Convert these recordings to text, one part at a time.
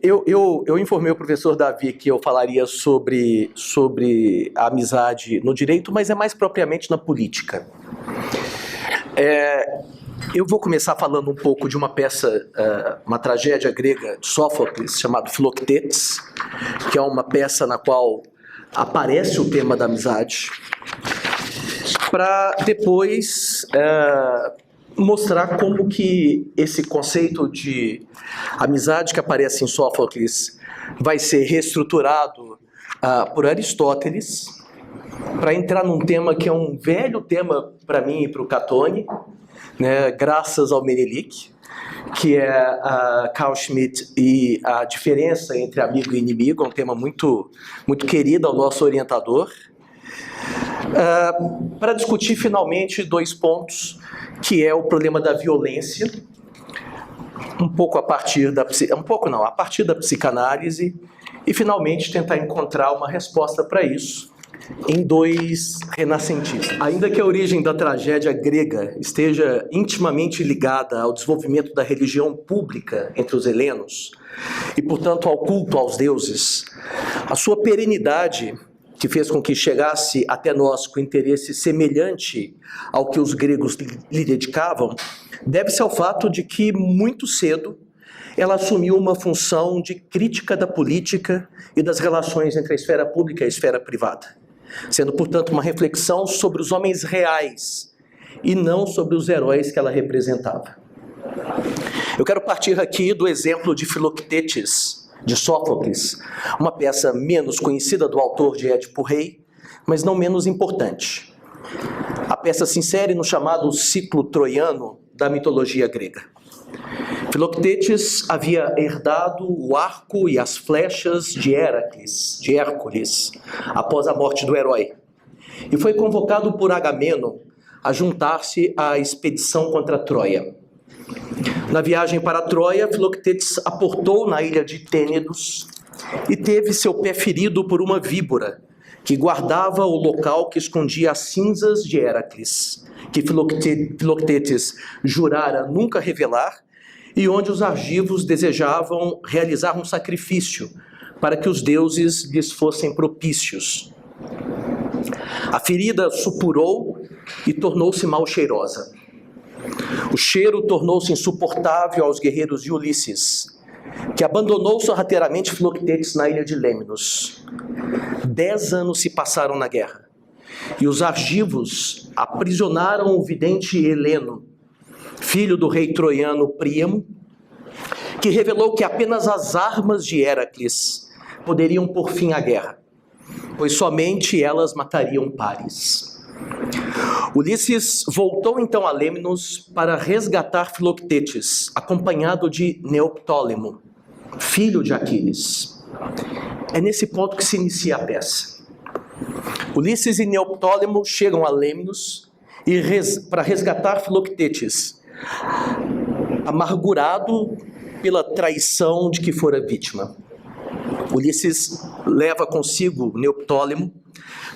Eu informei o professor Davi que eu falaria sobre a amizade no direito, mas é mais propriamente na política. Eu vou começar falando um pouco de uma peça, uma tragédia grega de Sófocles, chamada Filoctetes, que é uma peça na qual aparece o tema da amizade, para depois mostrar como que esse conceito de amizade que aparece em Sófocles vai ser reestruturado por Aristóteles, para entrar num tema que é um velho tema para mim e para o Catone, né, graças ao Menelik, que é Carl Schmitt e a diferença entre amigo e inimigo, é um tema muito, muito querido ao nosso orientador, para discutir finalmente dois pontos, que é o problema da violência, a partir da psicanálise, e finalmente tentar encontrar uma resposta para isso em dois renascentistas. Ainda que a origem da tragédia grega esteja intimamente ligada ao desenvolvimento da religião pública entre os helenos, e portanto ao culto aos deuses, a sua perenidade, que fez com que chegasse até nós com interesse semelhante ao que os gregos lhe dedicavam, deve-se ao fato de que, muito cedo, ela assumiu uma função de crítica da política e das relações entre a esfera pública e a esfera privada, sendo, portanto, uma reflexão sobre os homens reais e não sobre os heróis que ela representava. Eu quero partir aqui do exemplo de Filoctetes, de Sófocles, uma peça menos conhecida do autor de Édipo Rei, mas não menos importante. A peça se insere no chamado ciclo troiano da mitologia grega. Filoctetes havia herdado o arco e as flechas de Hércules, após a morte do herói, e foi convocado por Agamemnon a juntar-se à expedição contra Troia. Na viagem para Troia, Filoctetes aportou na ilha de Tênedos e teve seu pé ferido por uma víbora que guardava o local que escondia as cinzas de Hércules, que Filoctetes jurara nunca revelar, e onde os argivos desejavam realizar um sacrifício para que os deuses lhes fossem propícios. A ferida supurou e tornou-se mal cheirosa. O cheiro tornou-se insuportável aos guerreiros de Ulisses, que abandonou sorrateiramente Filoctetes na ilha de Lemnos. 10 anos se passaram na guerra, e os argivos aprisionaram o vidente Heleno, filho do rei troiano Príamo, que revelou que apenas as armas de Hércules poderiam pôr fim à guerra, pois somente elas matariam Paris. Ulisses voltou então a Lemnos para resgatar Filoctetes, acompanhado de Neoptólemo, filho de Aquiles. É nesse ponto que se inicia a peça. Ulisses e Neoptólemo chegam a Lemnos para resgatar Filoctetes, amargurado pela traição de que fora vítima. Ulisses leva consigo Neoptólemo,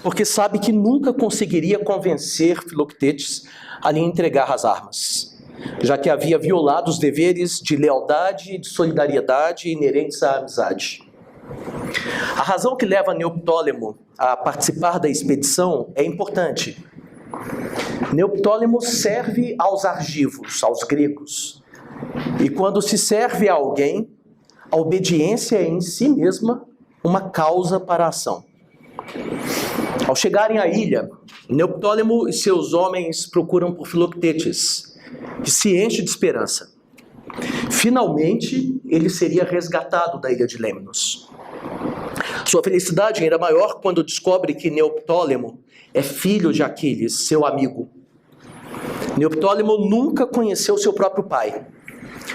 porque sabe que nunca conseguiria convencer Filoctetes a lhe entregar as armas, já que havia violado os deveres de lealdade e de solidariedade inerentes à amizade. A razão que leva Neoptólemo a participar da expedição é importante. Neoptólemo serve aos argivos, aos gregos, e quando se serve a alguém, a obediência é em si mesma uma causa para a ação. Ao chegarem à ilha, Neoptólemo e seus homens procuram por Filoctetes, que se enche de esperança. Finalmente, ele seria resgatado da ilha de Lemnos. Sua felicidade ainda maior quando descobre que Neoptólemo é filho de Aquiles, seu amigo. Neoptólemo nunca conheceu seu próprio pai,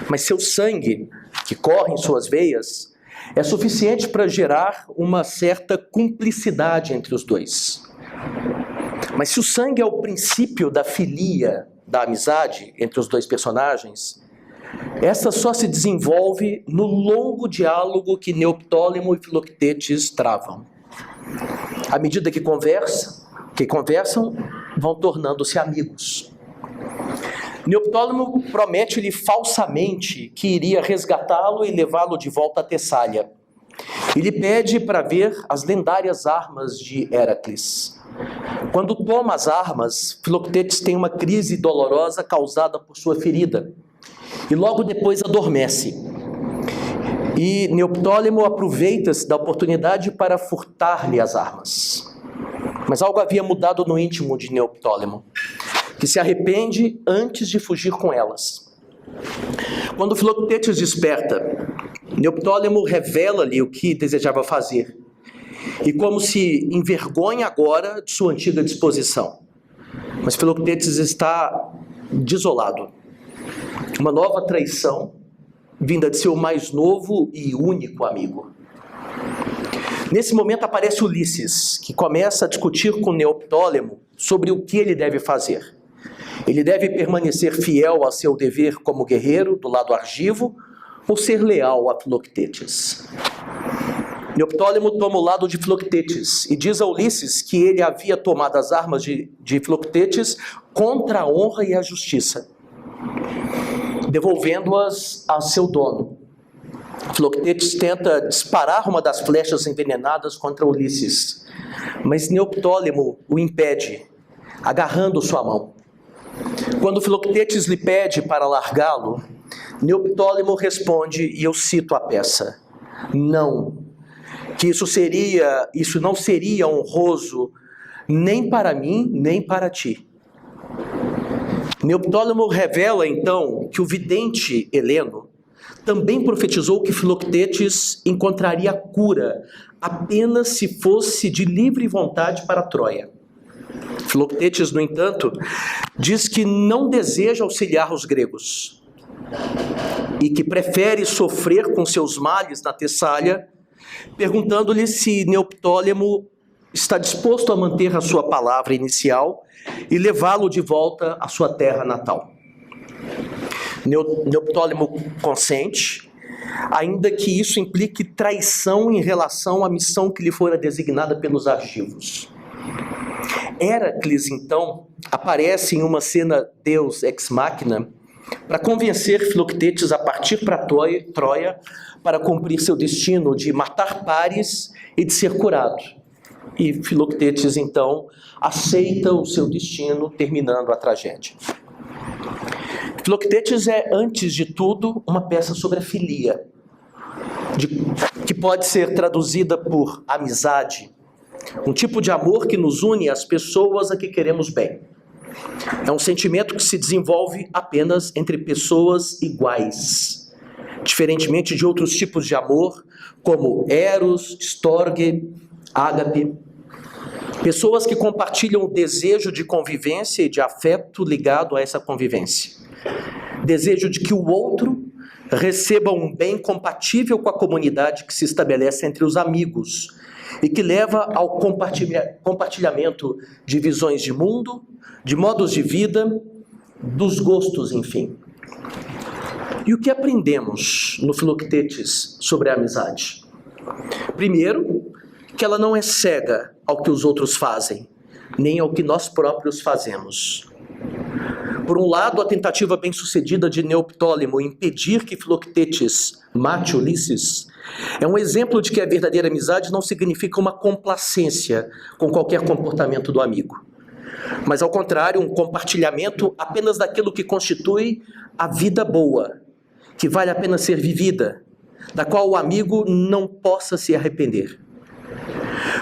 mas seu sangue, que corre em suas veias, é suficiente para gerar uma certa cumplicidade entre os dois. Mas se o sangue é o princípio da filia, da amizade entre os dois personagens, essa só se desenvolve no longo diálogo que Neoptólemo e Filoctetes travam. À medida que conversam, vão tornando-se amigos. Neoptólemo promete-lhe falsamente que iria resgatá-lo e levá-lo de volta a Tessália. E lhe pede para ver as lendárias armas de Héracles. Quando toma as armas, Filoctetes tem uma crise dolorosa causada por sua ferida. E logo depois adormece. E Neoptólemo aproveita-se da oportunidade para furtar-lhe as armas. Mas algo havia mudado no íntimo de Neoptólemo, que se arrepende antes de fugir com elas. Quando Filoctetes desperta, Neoptólemo revela-lhe o que desejava fazer, e como se envergonha agora de sua antiga disposição. Mas Filoctetes está desolado. Uma nova traição, vinda de seu mais novo e único amigo. Nesse momento aparece Ulisses, que começa a discutir com Neoptólemo sobre o que ele deve fazer. Ele deve permanecer fiel a seu dever como guerreiro do lado argivo ou ser leal a Filoctetes. Neoptólemo toma o lado de Filoctetes e diz a Ulisses que ele havia tomado as armas de Filoctetes contra a honra e a justiça, devolvendo-as ao seu dono. Filoctetes tenta disparar uma das flechas envenenadas contra Ulisses, mas Neoptólemo o impede, agarrando sua mão. Quando Filoctetes lhe pede para largá-lo, Neoptólemo responde, e eu cito a peça: não, que isso não seria honroso nem para mim, nem para ti. Neoptólemo revela então que o vidente Heleno também profetizou que Filoctetes encontraria cura apenas se fosse de livre vontade para Troia. Filoctetes, no entanto, diz que não deseja auxiliar os gregos e que prefere sofrer com seus males na Tessália, perguntando-lhe se Neoptólemo está disposto a manter a sua palavra inicial e levá-lo de volta à sua terra natal. Neoptólemo consente, ainda que isso implique traição em relação à missão que lhe fora designada pelos argivos. Héracles, então, aparece em uma cena Deus ex machina para convencer Filoctetes a partir para Troia para cumprir seu destino de matar Paris e de ser curado. E Filoctetes, então, aceita o seu destino, terminando a tragédia. Filoctetes é, antes de tudo, uma peça sobre a filia, que pode ser traduzida por amizade, um tipo de amor que nos une às pessoas a que queremos bem. É um sentimento que se desenvolve apenas entre pessoas iguais, diferentemente de outros tipos de amor, como eros, storge, ágape. Pessoas que compartilham o desejo de convivência e de afeto ligado a essa convivência. Desejo de que o outro receba um bem compatível com a comunidade que se estabelece entre os amigos e que leva ao compartilhamento de visões de mundo, de modos de vida, dos gostos, enfim. E o que aprendemos no Filoctetes sobre a amizade? Primeiro, que ela não é cega ao que os outros fazem, nem ao que nós próprios fazemos. Por um lado, a tentativa bem-sucedida de Neoptólemo em impedir que Filoctetes mate Ulisses é um exemplo de que a verdadeira amizade não significa uma complacência com qualquer comportamento do amigo, mas, ao contrário, um compartilhamento apenas daquilo que constitui a vida boa, que vale a pena ser vivida, da qual o amigo não possa se arrepender.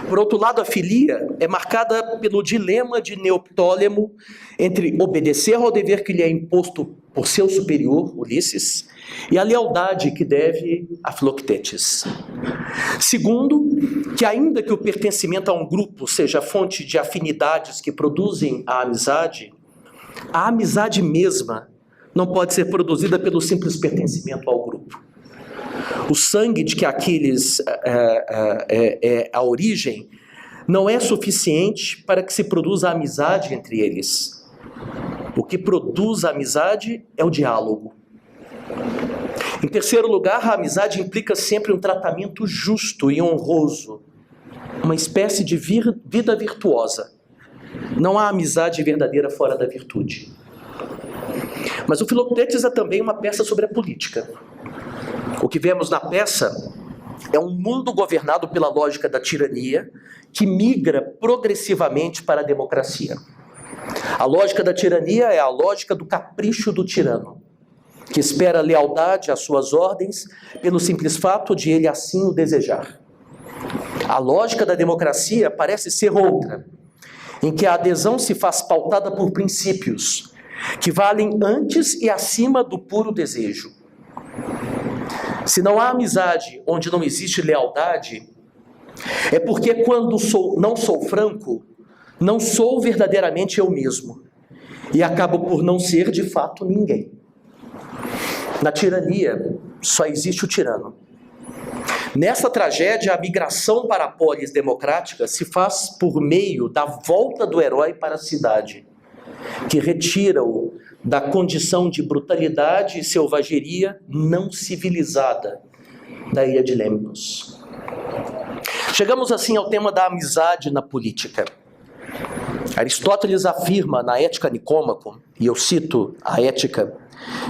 Por outro lado, a filia é marcada pelo dilema de Neoptólemo entre obedecer ao dever que lhe é imposto por seu superior, Ulisses, e a lealdade que deve a Filoctetes. Segundo, que ainda que o pertencimento a um grupo seja fonte de afinidades que produzem a amizade mesma não pode ser produzida pelo simples pertencimento ao grupo. O sangue de que Aquiles é a origem não é suficiente para que se produza a amizade entre eles. O que produz a amizade é o diálogo. Em terceiro lugar, a amizade implica sempre um tratamento justo e honroso, uma espécie de vida virtuosa. Não há amizade verdadeira fora da virtude. Mas o Filoctetes é também uma peça sobre a política. O que vemos na peça é um mundo governado pela lógica da tirania, que migra progressivamente para a democracia. A lógica da tirania é a lógica do capricho do tirano, que espera lealdade às suas ordens pelo simples fato de ele assim o desejar. A lógica da democracia parece ser outra, em que a adesão se faz pautada por princípios que valem antes e acima do puro desejo. Se não há amizade onde não existe lealdade, é porque quando não sou franco, não sou verdadeiramente eu mesmo e acabo por não ser de fato ninguém. Na tirania, só existe o tirano. Nessa tragédia, a migração para a polis democrática se faz por meio da volta do herói para a cidade, que retira-o da condição de brutalidade e selvageria não civilizada da ilha de Lemnos. Chegamos assim ao tema da amizade na política. Aristóteles afirma na Ética Nicômaco, e eu cito a Ética,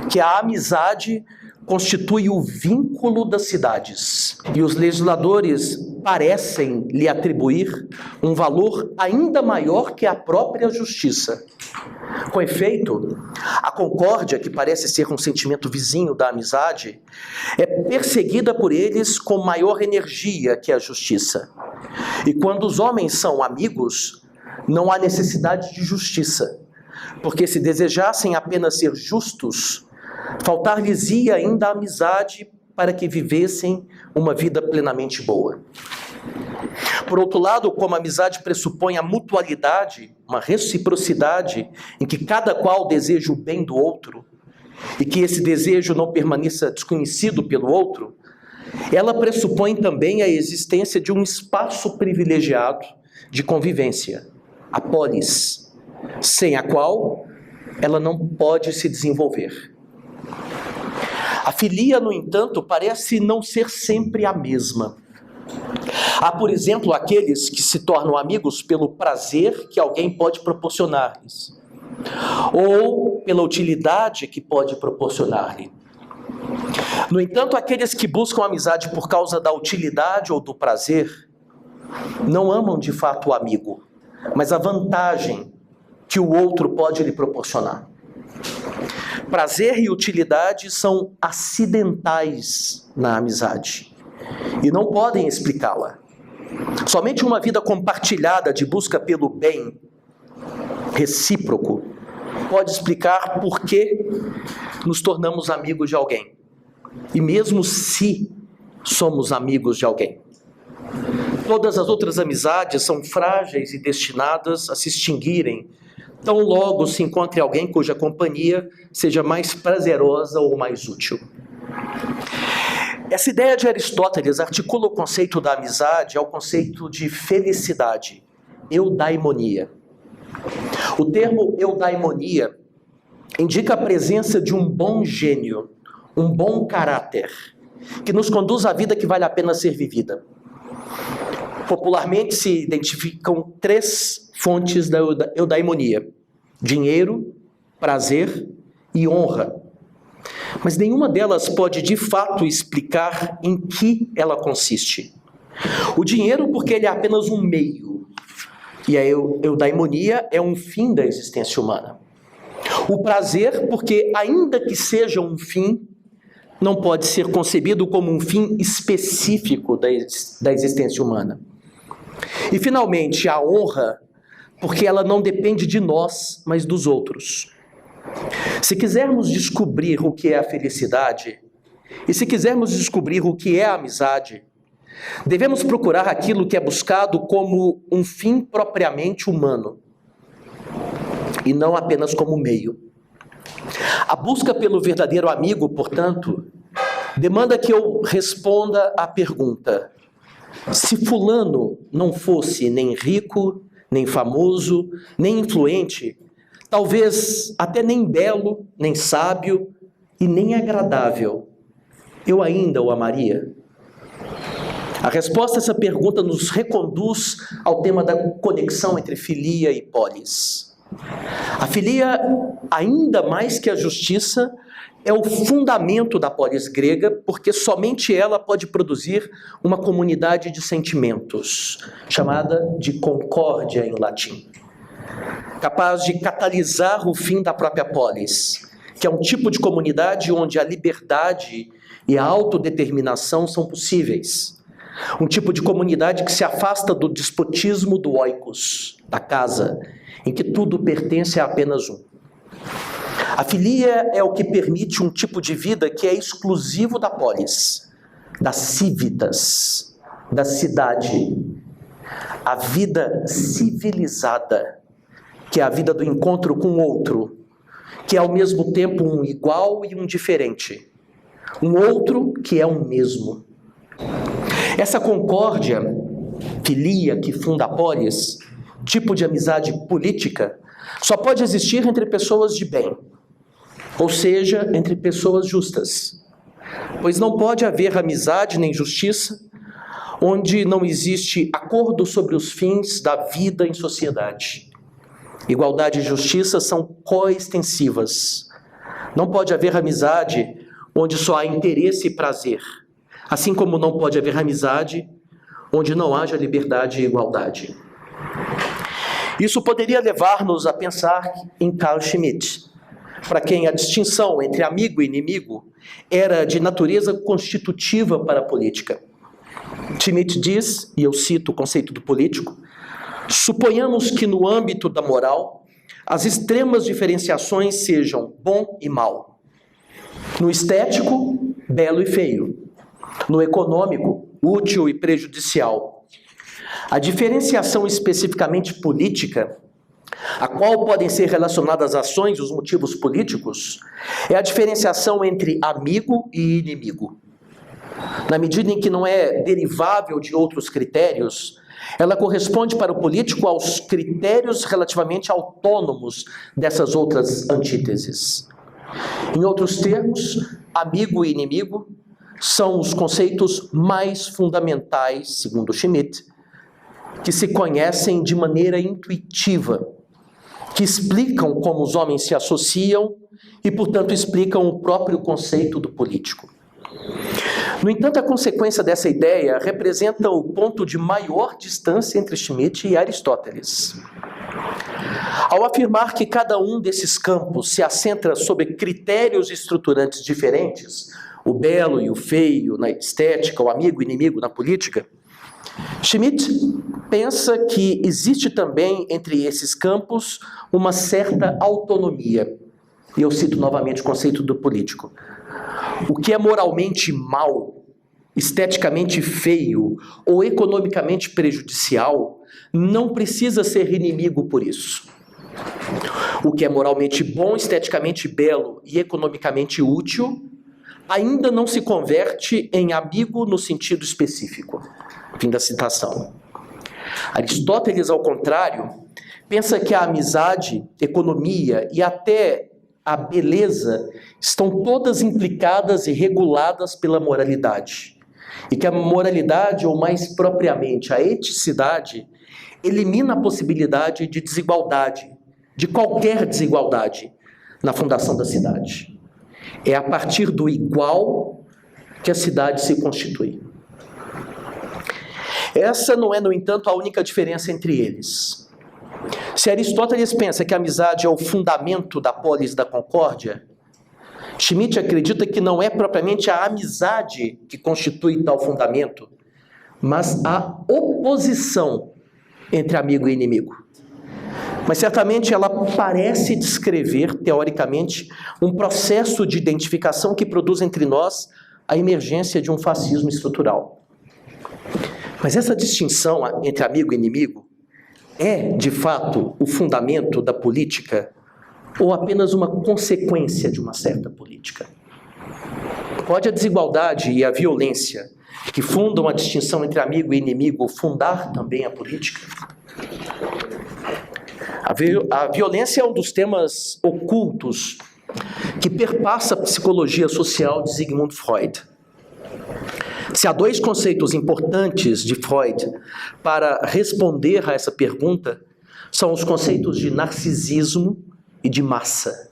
que a amizade constitui o vínculo das cidades, e os legisladores parecem lhe atribuir um valor ainda maior que a própria justiça. Com efeito, a concórdia, que parece ser um sentimento vizinho da amizade, é perseguida por eles com maior energia que a justiça. E quando os homens são amigos, não há necessidade de justiça, porque se desejassem apenas ser justos, faltar-lhes-ia ainda a amizade para que vivessem uma vida plenamente boa. Por outro lado, como a amizade pressupõe a mutualidade, uma reciprocidade em que cada qual deseja o bem do outro e que esse desejo não permaneça desconhecido pelo outro, ela pressupõe também a existência de um espaço privilegiado de convivência, a polis, sem a qual ela não pode se desenvolver. A filia, no entanto, parece não ser sempre a mesma. Há, por exemplo, aqueles que se tornam amigos pelo prazer que alguém pode proporcionar-lhes, ou pela utilidade que pode proporcionar-lhe. No entanto, aqueles que buscam amizade por causa da utilidade ou do prazer, não amam de fato o amigo, mas a vantagem que o outro pode lhe proporcionar. Prazer e utilidade são acidentais na amizade e não podem explicá-la. Somente uma vida compartilhada de busca pelo bem recíproco pode explicar por que nos tornamos amigos de alguém, e mesmo se somos amigos de alguém. Todas as outras amizades são frágeis e destinadas a se extinguirem tão logo se encontre alguém cuja companhia seja mais prazerosa ou mais útil. Essa ideia de Aristóteles articula o conceito da amizade ao conceito de felicidade, eudaimonia. O termo eudaimonia indica a presença de um bom gênio, um bom caráter, que nos conduz à vida que vale a pena ser vivida. Popularmente se identificam 3 fontes da eudaimonia: dinheiro, prazer e honra. Mas nenhuma delas pode de fato explicar em que ela consiste. O dinheiro, porque ele é apenas um meio, e a eudaimonia é um fim da existência humana. O prazer, porque ainda que seja um fim, não pode ser concebido como um fim específico da existência humana. E finalmente a honra, porque ela não depende de nós, mas dos outros. Se quisermos descobrir o que é a felicidade, e se quisermos descobrir o que é a amizade, devemos procurar aquilo que é buscado como um fim propriamente humano, e não apenas como meio. A busca pelo verdadeiro amigo, portanto, demanda que eu responda à pergunta: se fulano não fosse nem rico, nem famoso, nem influente, talvez até nem belo, nem sábio e nem agradável, eu ainda o amaria? A resposta a essa pergunta nos reconduz ao tema da conexão entre filia e polis. A filia, ainda mais que a justiça, é o fundamento da polis grega, porque somente ela pode produzir uma comunidade de sentimentos, chamada de concórdia em latim, capaz de catalisar o fim da própria polis, que é um tipo de comunidade onde a liberdade e a autodeterminação são possíveis. Um tipo de comunidade que se afasta do despotismo do oikos, da casa, em que tudo pertence a apenas um. A filia é o que permite um tipo de vida que é exclusivo da polis, das civitas, da cidade. A vida civilizada, que é a vida do encontro com o outro, que é ao mesmo tempo um igual e um diferente. Um outro que é um mesmo. Essa concórdia, filia que funda a polis, tipo de amizade política, só pode existir entre pessoas de bem, ou seja, entre pessoas justas, pois não pode haver amizade nem justiça onde não existe acordo sobre os fins da vida em sociedade. Igualdade e justiça são coextensivas. Não pode haver amizade onde só há interesse e prazer, assim como não pode haver amizade onde não haja liberdade e igualdade. Isso poderia levar-nos a pensar em Carl Schmitt, para quem a distinção entre amigo e inimigo era de natureza constitutiva para a política. Schmitt diz, e eu cito o conceito do político, suponhamos que no âmbito da moral, as extremas diferenciações sejam bom e mal. No estético, belo e feio. No econômico, útil e prejudicial. A diferenciação especificamente política, a qual podem ser relacionadas as ações e os motivos políticos, é a diferenciação entre amigo e inimigo. Na medida em que não é derivável de outros critérios, ela corresponde para o político aos critérios relativamente autônomos dessas outras antíteses. Em outros termos, amigo e inimigo são os conceitos mais fundamentais, segundo Schmitt, que se conhecem de maneira intuitiva, que explicam como os homens se associam e, portanto, explicam o próprio conceito do político. No entanto, a consequência dessa ideia representa o ponto de maior distância entre Schmitt e Aristóteles. Ao afirmar que cada um desses campos se assenta sobre critérios estruturantes diferentes, o belo e o feio na estética, o amigo e inimigo na política, Schmitt pensa que existe também entre esses campos uma certa autonomia. E eu cito novamente o conceito do político. O que é moralmente mal, esteticamente feio ou economicamente prejudicial não precisa ser inimigo por isso. O que é moralmente bom, esteticamente belo e economicamente útil ainda não se converte em amigo no sentido específico. Fim da citação. Aristóteles, ao contrário, pensa que a amizade, economia e até a beleza estão todas implicadas e reguladas pela moralidade. E que a moralidade, ou mais propriamente a eticidade, elimina a possibilidade de desigualdade, de qualquer desigualdade, na fundação da cidade. É a partir do igual que a cidade se constitui. Essa não é, no entanto, a única diferença entre eles. Se Aristóteles pensa que a amizade é o fundamento da polis da concórdia, Schmitt acredita que não é propriamente a amizade que constitui tal fundamento, mas a oposição entre amigo e inimigo. Mas certamente ela parece descrever, teoricamente, um processo de identificação que produz entre nós a emergência de um fascismo estrutural. Mas essa distinção entre amigo e inimigo é, de fato, o fundamento da política ou apenas uma consequência de uma certa política? Pode a desigualdade e a violência que fundam a distinção entre amigo e inimigo fundar também a política? A violência é um dos temas ocultos que perpassa a psicologia social de Sigmund Freud. Se há dois conceitos importantes de Freud para responder a essa pergunta, são os conceitos de narcisismo e de massa.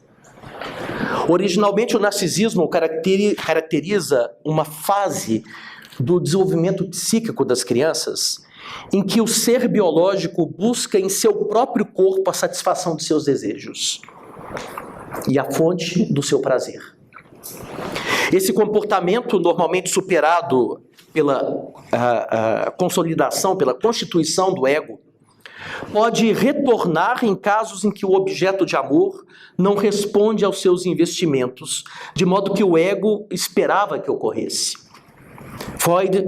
Originalmente, o narcisismo caracteriza uma fase do desenvolvimento psíquico das crianças em que o ser biológico busca em seu próprio corpo a satisfação de seus desejos e a fonte do seu prazer. Esse comportamento, normalmente superado pela consolidação, pela constituição do ego, pode retornar em casos em que o objeto de amor não responde aos seus investimentos, de modo que o ego esperava que ocorresse. Freud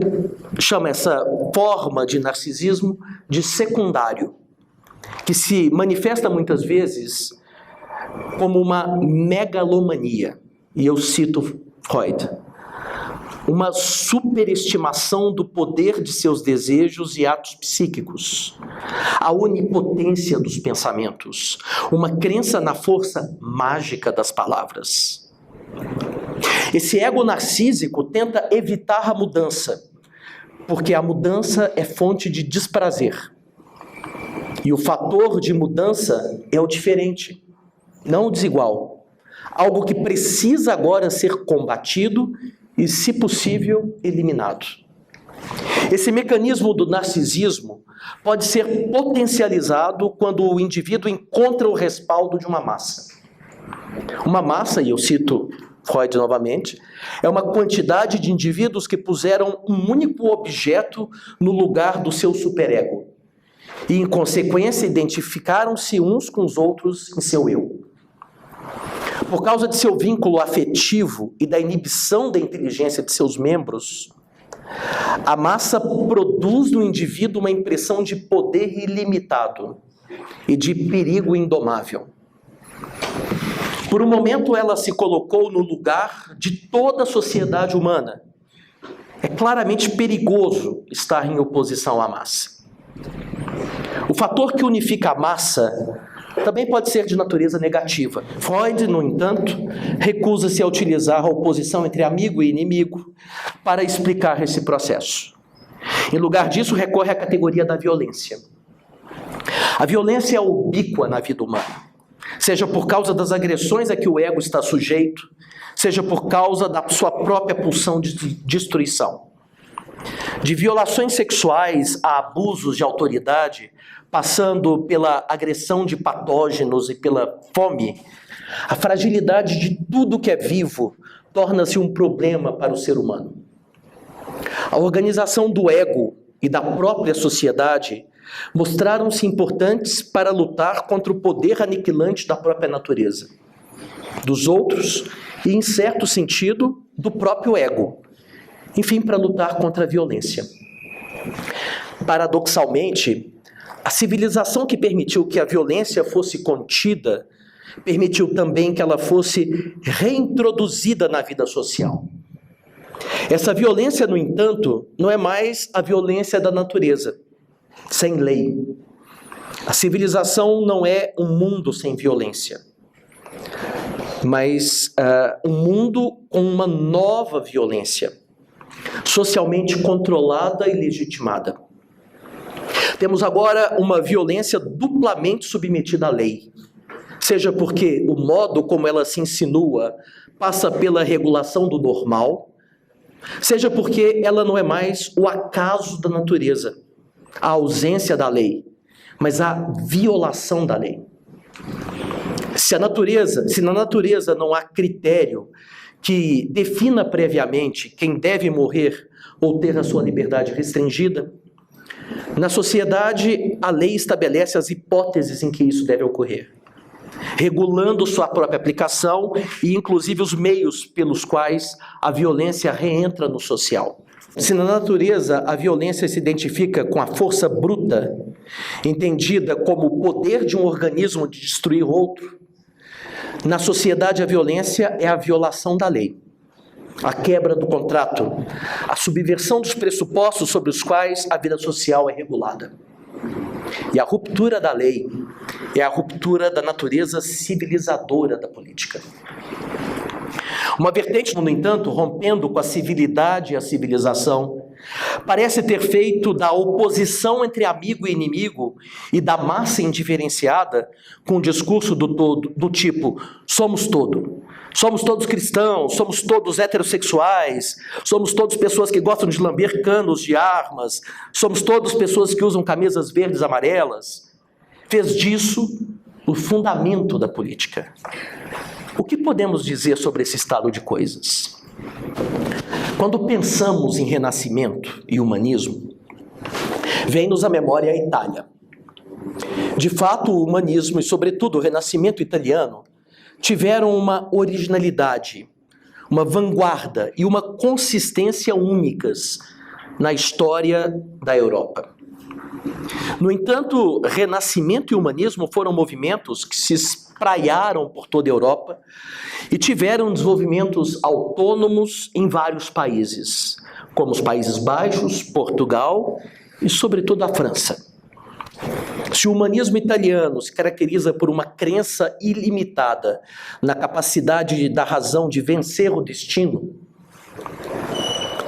chama essa forma de narcisismo de secundário, que se manifesta muitas vezes como uma megalomania. E eu cito Freud: uma superestimação do poder de seus desejos e atos psíquicos, a onipotência dos pensamentos, uma crença na força mágica das palavras. Esse ego narcísico tenta evitar a mudança, porque a mudança é fonte de desprazer. E o fator de mudança é o diferente, não o desigual. Algo que precisa agora ser combatido e, se possível, eliminado. Esse mecanismo do narcisismo pode ser potencializado quando o indivíduo encontra o respaldo de uma massa. Uma massa, e eu cito Freud novamente, é uma quantidade de indivíduos que puseram um único objeto no lugar do seu superego e, em consequência, identificaram-se uns com os outros em seu eu. Por causa de seu vínculo afetivo e da inibição da inteligência de seus membros, a massa produz no indivíduo uma impressão de poder ilimitado e de perigo indomável. Por um momento, ela se colocou no lugar de toda a sociedade humana. É claramente perigoso estar em oposição à massa. O fator que unifica a massa também pode ser de natureza negativa. Freud, no entanto, recusa-se a utilizar a oposição entre amigo e inimigo para explicar esse processo. Em lugar disso, recorre à categoria da violência. A violência é ubíqua na vida humana, seja por causa das agressões a que o ego está sujeito, seja por causa da sua própria pulsão de destruição. De violações sexuais a abusos de autoridade, passando pela agressão de patógenos e pela fome, a fragilidade de tudo que é vivo torna-se um problema para o ser humano. A organização do ego e da própria sociedade mostraram-se importantes para lutar contra o poder aniquilante da própria natureza, dos outros e, em certo sentido, do próprio ego. Enfim, para lutar contra a violência. Paradoxalmente, a civilização que permitiu que a violência fosse contida, permitiu também que ela fosse reintroduzida na vida social. Essa violência, no entanto, não é mais a violência da natureza, sem lei. A civilização não é um mundo sem violência, mas um mundo com uma nova violência, socialmente controlada e legitimada. Temos agora uma violência duplamente submetida à lei, seja porque o modo como ela se insinua passa pela regulação do normal, seja porque ela não é mais o acaso da natureza, a ausência da lei, mas a violação da lei. Se na natureza não há critério que defina previamente quem deve morrer ou ter a sua liberdade restringida, na sociedade a lei estabelece as hipóteses em que isso deve ocorrer, regulando sua própria aplicação e inclusive os meios pelos quais a violência reentra no social. Se na natureza a violência se identifica com a força bruta, entendida como o poder de um organismo de destruir outro, na sociedade a violência é a violação da lei, a quebra do contrato, a subversão dos pressupostos sobre os quais a vida social é regulada. E a ruptura da lei é a ruptura da natureza civilizadora da política. Uma vertente, no entanto, rompendo com a civilidade e a civilização, Parece ter feito da oposição entre amigo e inimigo e da massa indiferenciada com o discurso do tipo: somos todos cristãos, somos todos heterossexuais, somos todos pessoas que gostam de lamber canos de armas, somos todos pessoas que usam camisas verdes e amarelas. Fez disso o fundamento da política. O que podemos dizer sobre esse estado de coisas? Quando pensamos em renascimento e humanismo, vem-nos à memória a Itália. De fato, o humanismo e, sobretudo, o renascimento italiano tiveram uma originalidade, uma vanguarda e uma consistência únicas na história da Europa. No entanto, renascimento e humanismo foram movimentos que se espraiaram por toda a Europa e tiveram desenvolvimentos autônomos em vários países, como os Países Baixos, Portugal e, sobretudo, a França. Se o humanismo italiano se caracteriza por uma crença ilimitada na capacidade da razão de vencer o destino,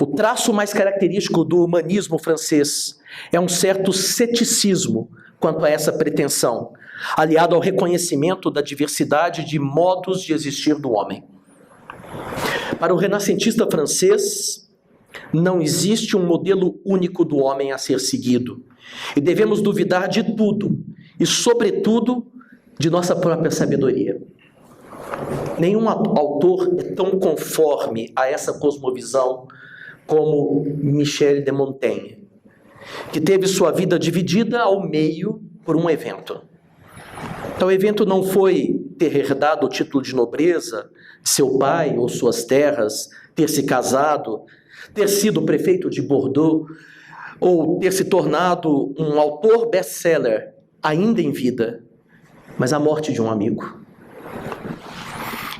o traço mais característico do humanismo francês é um certo ceticismo quanto a essa pretensão, aliado ao reconhecimento da diversidade de modos de existir do homem. Para o renascentista francês, não existe um modelo único do homem a ser seguido, e devemos duvidar de tudo, e sobretudo de nossa própria sabedoria. Nenhum autor é tão conforme a essa cosmovisão como Michel de Montaigne, que teve sua vida dividida ao meio por um evento. Então, o evento não foi ter herdado o título de nobreza de seu pai ou suas terras, ter se casado, ter sido prefeito de Bordeaux, ou ter se tornado um autor best-seller ainda em vida, mas a morte de um amigo.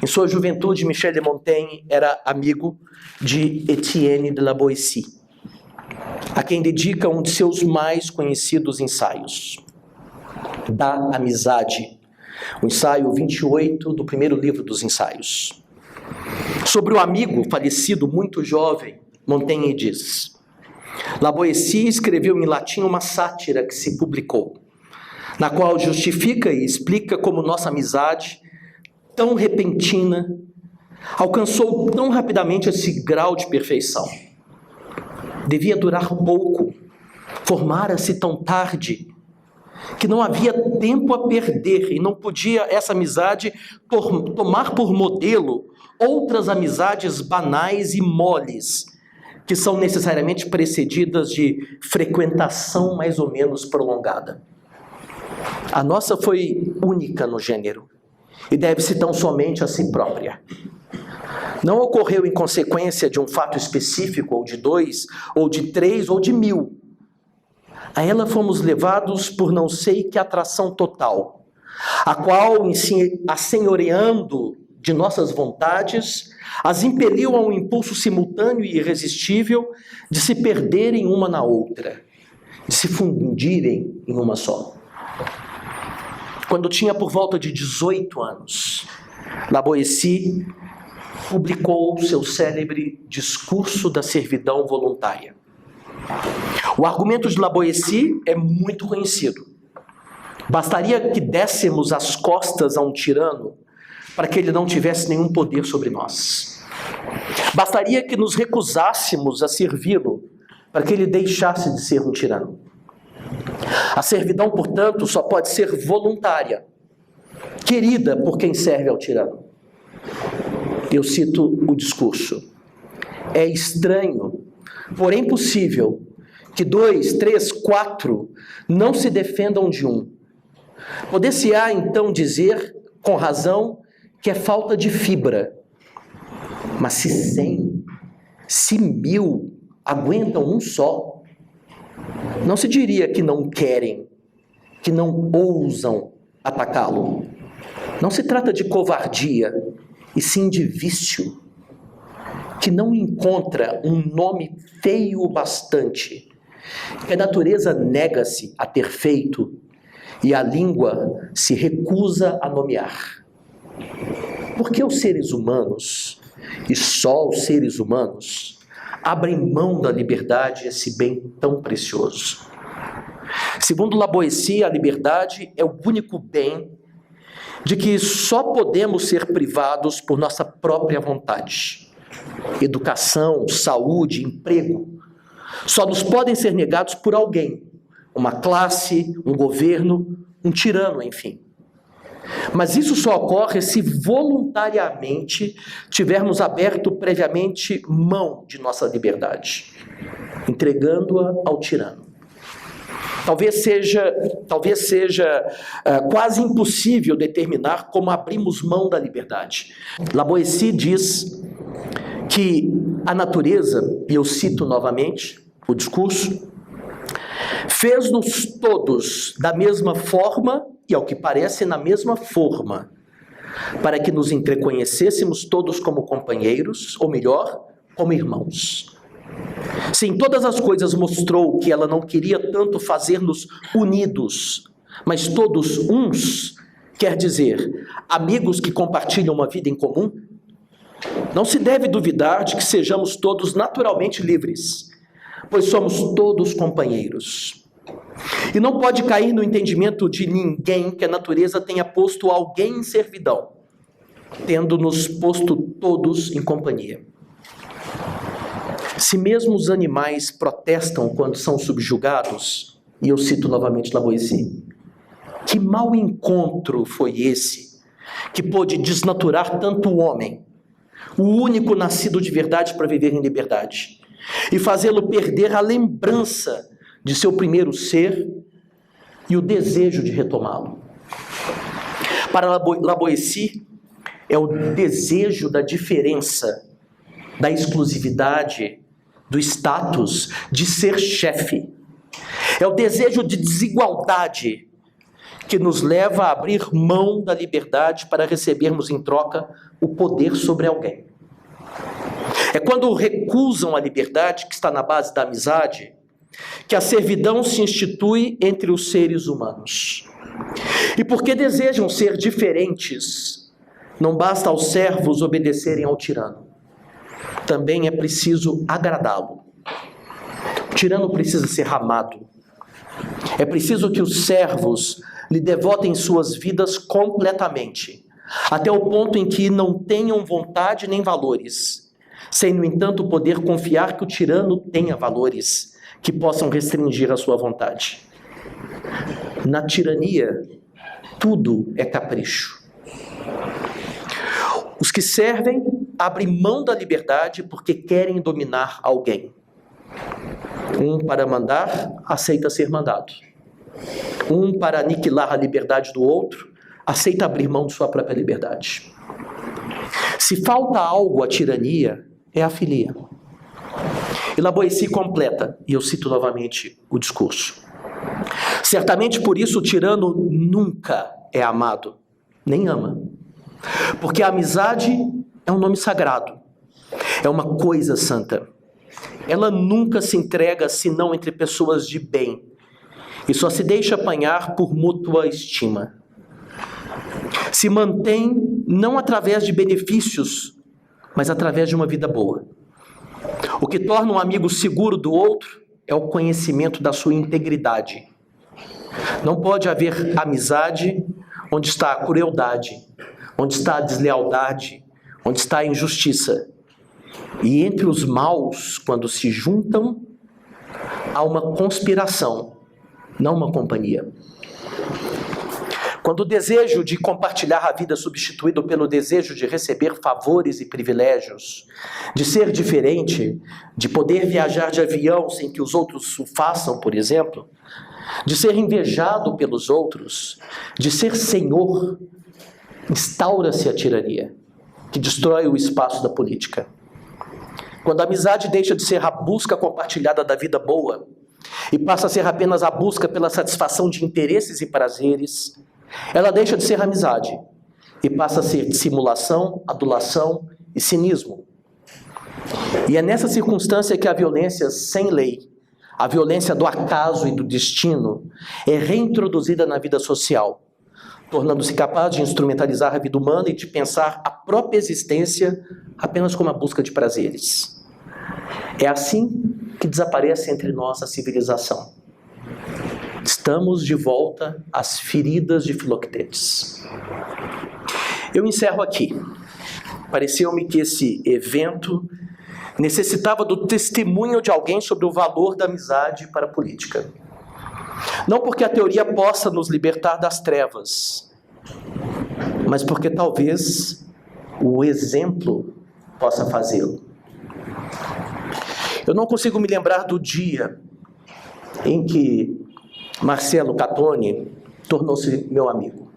Em sua juventude, Michel de Montaigne era amigo de Etienne de la Boétie, a quem dedica um de seus mais conhecidos ensaios, Da Amizade, o ensaio 28 do primeiro livro dos ensaios. Sobre o amigo falecido muito jovem, Montaigne diz: La Boétie escreveu em latim uma sátira que se publicou, na qual justifica e explica como nossa amizade, tão repentina, alcançou tão rapidamente esse grau de perfeição. Devia durar pouco, formara-se tão tarde, que não havia tempo a perder e não podia essa amizade tomar por modelo outras amizades banais e moles, que são necessariamente precedidas de frequentação mais ou menos prolongada. A nossa foi única no gênero e deve-se tão somente a si própria. Não ocorreu em consequência de um fato específico, ou de 2, ou de 3, ou de 1000. A ela fomos levados por não sei que atração total, a qual, assenhoreando de nossas vontades, as impeliu a um impulso simultâneo e irresistível de se perderem uma na outra, de se fundirem em uma só. Quando tinha por volta de 18 anos, La Boétie publicou seu célebre Discurso da Servidão Voluntária. O argumento de La Boétie é muito conhecido. Bastaria que dessemos as costas a um tirano para que ele não tivesse nenhum poder sobre nós. Bastaria que nos recusássemos a servi-lo para que ele deixasse de ser um tirano. A servidão, portanto, só pode ser voluntária, querida por quem serve ao tirano. Eu cito o discurso. É estranho, porém possível, que 2, 3, 4 não se defendam de um. Poder-se-á, então, dizer, com razão, que é falta de fibra. Mas se 100, se 1000 aguentam um só, não se diria que não querem, que não ousam atacá-lo. Não se trata de covardia, e sim de vício, que não encontra um nome feio o bastante, que a natureza nega-se a ter feito e a língua se recusa a nomear. Porque os seres humanos, e só os seres humanos, abrem mão da liberdade, esse bem tão precioso. Segundo La Boétie, a liberdade é o único bem de que só podemos ser privados por nossa própria vontade. Educação, saúde, emprego, só nos podem ser negados por alguém, uma classe, um governo, um tirano, enfim. Mas isso só ocorre se voluntariamente tivermos aberto previamente mão de nossa liberdade, entregando-a ao tirano. Talvez seja quase impossível determinar como abrimos mão da liberdade. La Boétie diz que a natureza, e eu cito novamente o discurso, fez-nos todos da mesma forma, e ao que parece na mesma forma, para que nos entreconhecêssemos todos como companheiros, ou melhor, como irmãos. Sim, todas as coisas mostrou que ela não queria tanto fazer-nos unidos, mas todos uns, quer dizer, amigos que compartilham uma vida em comum. Não se deve duvidar de que sejamos todos naturalmente livres, pois somos todos companheiros. E não pode cair no entendimento de ninguém que a natureza tenha posto alguém em servidão, tendo-nos posto todos em companhia. Se mesmo os animais protestam quando são subjugados, e eu cito novamente La Boétie, que mau encontro foi esse que pôde desnaturar tanto o homem, o único nascido de verdade para viver em liberdade, e fazê-lo perder a lembrança de seu primeiro ser e o desejo de retomá-lo. Para La Boétie, é o desejo da diferença, da exclusividade, do status, de ser chefe. É o desejo de desigualdade que nos leva a abrir mão da liberdade para recebermos em troca o poder sobre alguém. É quando recusam a liberdade, que está na base da amizade, que a servidão se institui entre os seres humanos. E porque desejam ser diferentes, não basta aos servos obedecerem ao tirano. Também é preciso agradá-lo. O tirano precisa ser amado. É preciso que os servos lhe devotem suas vidas completamente, até o ponto em que não tenham vontade nem valores, sem, no entanto, poder confiar que o tirano tenha valores que possam restringir a sua vontade. Na tirania, tudo é capricho. Os que servem abrem mão da liberdade porque querem dominar alguém. Um para mandar, aceita ser mandado. Um para aniquilar a liberdade do outro, aceita abrir mão de sua própria liberdade. Se falta algo à tirania, é a filia. E La Boétie completa, e eu cito novamente o discurso. Certamente por isso o tirano nunca é amado, nem ama. Porque a amizade é um nome sagrado, é uma coisa santa. Ela nunca se entrega senão entre pessoas de bem, e só se deixa apanhar por mútua estima. Se mantém não através de benefícios, mas através de uma vida boa. O que torna um amigo seguro do outro é o conhecimento da sua integridade. Não pode haver amizade onde está a crueldade, onde está a deslealdade, onde está a injustiça. E entre os maus, quando se juntam, há uma conspiração, não uma companhia. Quando o desejo de compartilhar a vida é substituído pelo desejo de receber favores e privilégios, de ser diferente, de poder viajar de avião sem que os outros o façam, por exemplo, de ser invejado pelos outros, de ser senhor, instaura-se a tirania, que destrói o espaço da política. Quando a amizade deixa de ser a busca compartilhada da vida boa e passa a ser apenas a busca pela satisfação de interesses e prazeres, ela deixa de ser amizade e passa a ser dissimulação, adulação e cinismo. E é nessa circunstância que a violência sem lei, a violência do acaso e do destino, é reintroduzida na vida social, tornando-se capaz de instrumentalizar a vida humana e de pensar a própria existência apenas como a busca de prazeres. É assim que desaparece entre nós a civilização. Estamos de volta às feridas de Filoctetes. Eu encerro aqui. Pareceu-me que esse evento necessitava do testemunho de alguém sobre o valor da amizade para a política. Não porque a teoria possa nos libertar das trevas, mas porque talvez o exemplo possa fazê-lo. Eu não consigo me lembrar do dia em que Marcelo Catoni tornou-se meu amigo.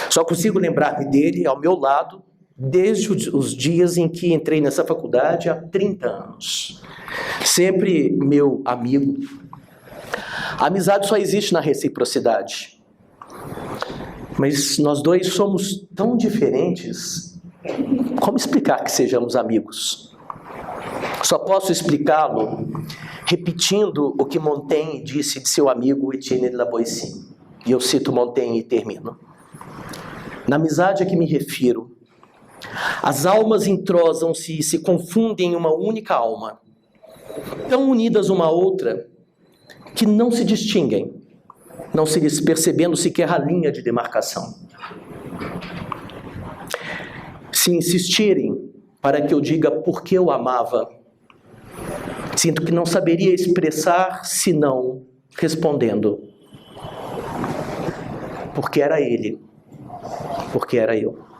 Só consigo lembrar-me dele ao meu lado desde os dias em que entrei nessa faculdade há 30 anos. Sempre meu amigo. A amizade só existe na reciprocidade. Mas nós dois somos tão diferentes. Como explicar que sejamos amigos? Só posso explicá-lo repetindo o que Montaigne disse de seu amigo Etienne de la Boétie. E eu cito Montaigne e termino. Na amizade a que me refiro, as almas entrosam-se e se confundem em uma única alma, tão unidas uma à outra que não se distinguem, não se lhes percebendo sequer a linha de demarcação. Se insistirem para que eu diga por que eu amava, sinto que não saberia expressar senão respondendo: porque era ele, porque era eu.